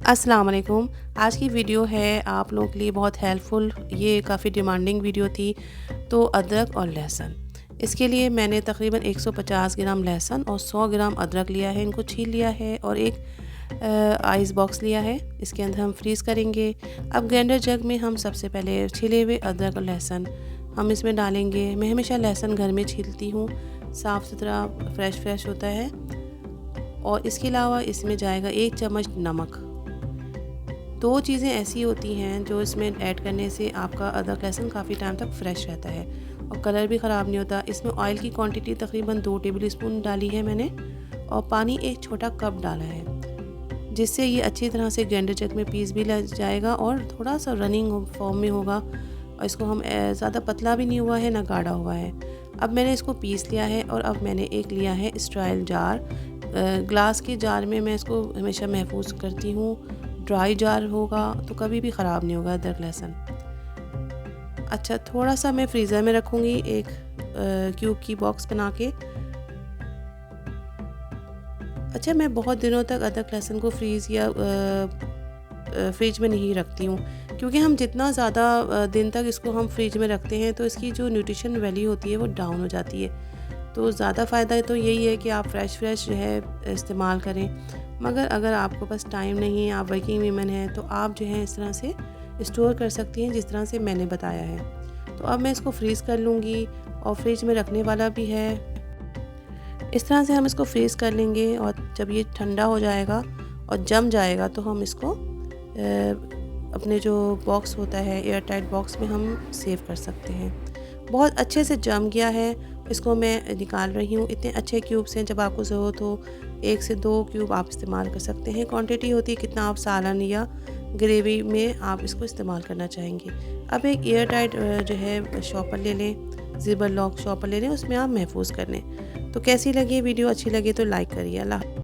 अस्सलाम वालेकुम। आज की वीडियो है आप लोगों के लिए बहुत हेल्पफुल। ये काफ़ी डिमांडिंग वीडियो थी। तो अदरक और लहसुन, इसके लिए मैंने तकरीबन 150 ग्राम लहसुन और 100 ग्राम अदरक लिया है। इनको छील लिया है और एक आइस बॉक्स लिया है। इसके अंदर हम फ्रीज़ करेंगे। अब ग्राइंडर जग में हम सबसे पहले छिले हुए अदरक और लहसुन हम इसमें डालेंगे। मैं हमेशा लहसुन घर में छीलती हूँ, साफ़ सुथरा फ्रेश होता है। और इसके अलावा इसमें जाएगा 1 चम्मच नमक। 2 चीज़ें ऐसी होती हैं जो इसमें ऐड करने से आपका अदरक लहसुन काफ़ी टाइम तक फ्रेश रहता है और कलर भी ख़राब नहीं होता। इसमें ऑयल की क्वांटिटी तकरीबन 2 टेबल स्पून डाली है मैंने और पानी 1 छोटा कप डाला है, जिससे ये अच्छी तरह से ग्राइंडर जग में पीस भी लग जाएगा और थोड़ा सा रनिंग फॉर्म में होगा। और इसको हम ज़्यादा पतला भी नहीं हुआ है ना गाढ़ा हुआ है। अब मैंने इसको पीस लिया है और अब मैंने एक लिया है स्टील जार। ग्लास के जार में मैं इसको हमेशा महफूज करती हूँ। ड्राई जार होगा तो कभी भी ख़राब नहीं होगा अदरक लहसुन। अच्छा, थोड़ा सा मैं फ्रीज़र में रखूँगी एक क्यूब की बॉक्स बना के। अच्छा, मैं बहुत दिनों तक अदरक लहसुन को फ्रीज़ या फ्रिज में नहीं रखती हूँ, क्योंकि हम जितना ज़्यादा दिन तक इसको हम फ्रिज में रखते हैं तो इसकी जो न्यूट्रिशन वैल्यू होती है वो डाउन हो जाती है। तो ज़्यादा फ़ायदा तो यही है कि आप फ्रेश जो है इस्तेमाल करें। मगर अगर आपके पास टाइम नहीं है, आप वर्किंग वीमेन हैं, तो आप जो है इस तरह से स्टोर कर सकती हैं जिस तरह से मैंने बताया है। तो अब मैं इसको फ्रीज़ कर लूँगी और फ्रिज में रखने वाला भी है। इस तरह से हम इसको फ्रीज़ कर लेंगे और जब ये ठंडा हो जाएगा और जम जाएगा तो हम इसको अपने जो बॉक्स होता है एयर टाइट बॉक्स में हम सेव कर सकते हैं। बहुत अच्छे से जम गया है, इसको मैं निकाल रही हूँ। इतने अच्छे क्यूब्स हैं, जब आपको ज़रूरत हो 1 से 2 क्यूब आप इस्तेमाल कर सकते हैं। क्वांटिटी होती है कितना आप सालन या ग्रेवी में आप इसको इस्तेमाल करना चाहेंगे। अब एक एयर टाइट जो है शॉपर ले लें, ज़िपर लॉक शॉपर ले लें, उसमें आप महफूज कर लें। तो कैसी लगी वीडियो? अच्छी लगी तो लाइक करिए। अल्लाह।